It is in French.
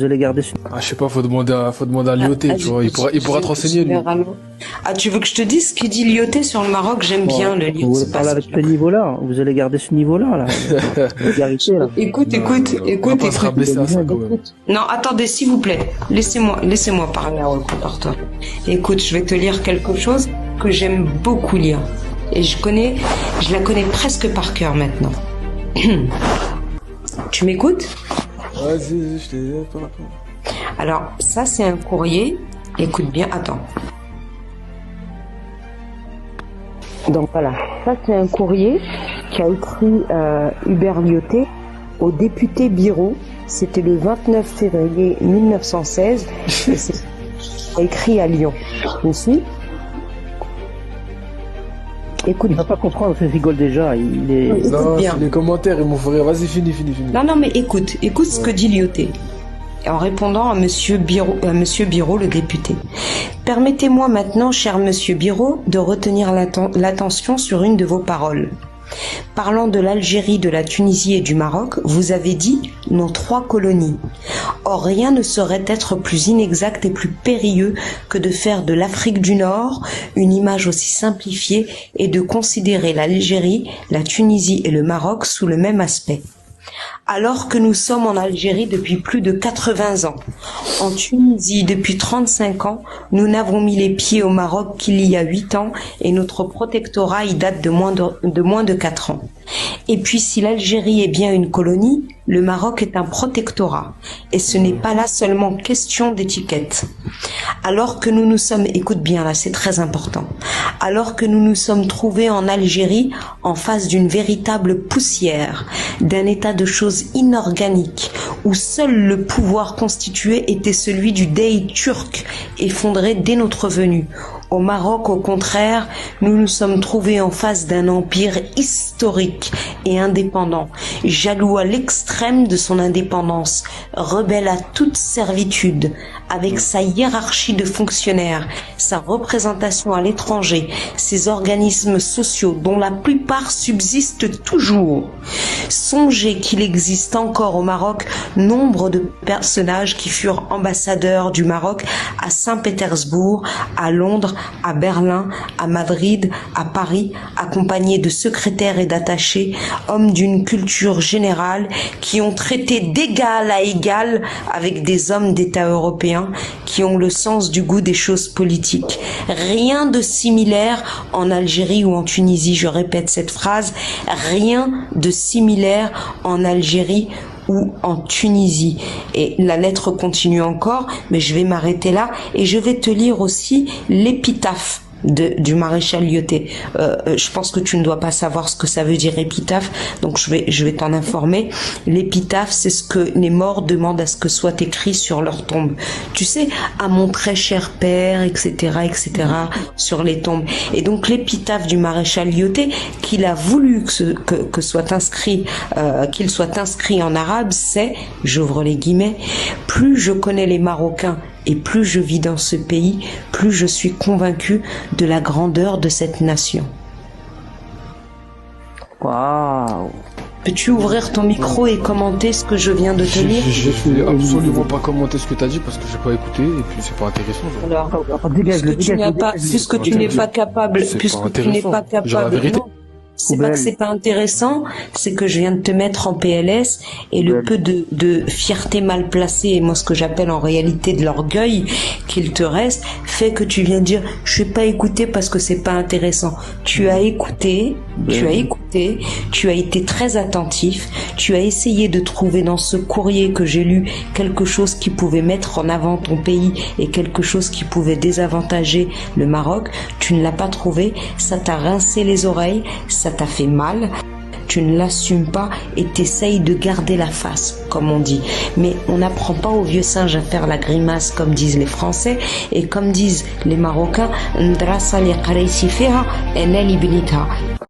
Vous allez garder ce... Ah, je sais pas, faut demander à Lyoté, tu vois. Il pourra te renseigner, lui. Ah, tu veux que je te dise ce qu'il dit Lyoté sur le Maroc? J'aime bien le livre. Vous parlez avec ce niveau-là. Vous allez garder ce niveau-là, là. Vulgarité, là. Écoute. On va pas se rabaisser à ça, quand même. Non, attendez, s'il vous plaît. Laissez-moi parler à Reporter. Écoute, je vais te lire quelque chose que j'aime beaucoup lire. Et je la connais presque par cœur maintenant. Tu m'écoutes? Vas-y, je t'ai dit. Alors, ça, c'est un courrier. Écoute bien, attends. Donc voilà, ça c'est un courrier qu'a écrit Hubert Lyoté au député Biro. C'était le 29 février 1916 et c'est écrit à Lyon. Tu suis? Écoute. Il va pas comprendre, il rigole déjà. Il est... Non, bien. les commentaires, ils m'ont fait rire. Vas-y, finis. Non, mais écoute ce que dit Lyoté. En répondant à Monsieur Biro, le député. Permettez-moi maintenant, cher Monsieur Biro, de retenir l'attention sur une de vos paroles. Parlant de l'Algérie, de la Tunisie et du Maroc, vous avez dit nos 3 colonies. Or, rien ne saurait être plus inexact et plus périlleux que de faire de l'Afrique du Nord une image aussi simplifiée et de considérer l'Algérie, la Tunisie et le Maroc sous le même aspect. Alors que nous sommes en Algérie depuis plus de 80 ans, en Tunisie depuis 35 ans, nous n'avons mis les pieds au Maroc qu'il y a 8 ans et notre protectorat y date de moins de 4 ans. Et puis si l'Algérie est bien une colonie, le Maroc est un protectorat. Et ce n'est pas là seulement question d'étiquette. Alors que nous nous sommes, écoute bien là, c'est très important, alors que nous nous sommes trouvés en Algérie en face d'une véritable poussière, d'un état de choses inorganique, où seul le pouvoir constitué était celui du Dey turc, effondré dès notre venue. Au Maroc, au contraire, nous nous sommes trouvés en face d'un empire historique et indépendant, jaloux à l'extrême de son indépendance, rebelle à toute servitude, avec sa hiérarchie de fonctionnaires, sa représentation à l'étranger, ses organismes sociaux dont la plupart subsistent toujours. Songez qu'il existe encore au Maroc nombre de personnages qui furent ambassadeurs du Maroc à Saint-Pétersbourg, à Londres, à Berlin, à Madrid, à Paris, accompagnés de secrétaires et d'attachés, hommes d'une culture générale qui ont traité d'égal à égal avec des hommes d'État européens qui ont le sens du goût des choses politiques. Rien de similaire en Algérie ou en Tunisie, je répète cette phrase, rien de similaire en Algérie ou en Tunisie. Et la lettre continue encore, mais je vais m'arrêter là et je vais te lire aussi l'épitaphe du maréchal Lyoté. Je pense que tu ne dois pas savoir ce que ça veut dire épitaphe, donc je vais t'en informer. L'épitaphe, c'est ce que les morts demandent à ce que soit écrit sur leur tombe. Tu sais, à mon très cher père, etc., sur les tombes. Et donc l'épitaphe du maréchal Lyoté, qu'il a voulu que soit inscrit, qu'il soit inscrit en arabe, c'est, j'ouvre les guillemets, plus je connais les Marocains et plus je vis dans ce pays, plus je suis convaincu de la grandeur de cette nation. Waouh. Peux-tu ouvrir ton micro et commenter ce que je viens de te lire? Je vais absolument pas commenter ce que tu as dit parce que j'ai pas écouté et puis c'est pas intéressant. Alors, Dégage-le, puisque tu n'es pas capable, non. C'est pas que c'est pas intéressant, c'est que je viens de te mettre en PLS et le peu de fierté mal placée et moi ce que j'appelle en réalité de l'orgueil qu'il te reste fait que tu viens de dire je vais pas écouter parce que c'est pas intéressant. Tu as écouté, tu as été très attentif, tu as essayé de trouver dans ce courrier que j'ai lu quelque chose qui pouvait mettre en avant ton pays et quelque chose qui pouvait désavantager le Maroc. Tu ne l'as pas trouvé, ça t'a rincé les oreilles, ça t'a fait mal, tu ne l'assumes pas et t'essayes de garder la face, comme on dit. Mais on n'apprend pas aux vieux singes à faire la grimace, comme disent les Français, et comme disent les Marocains,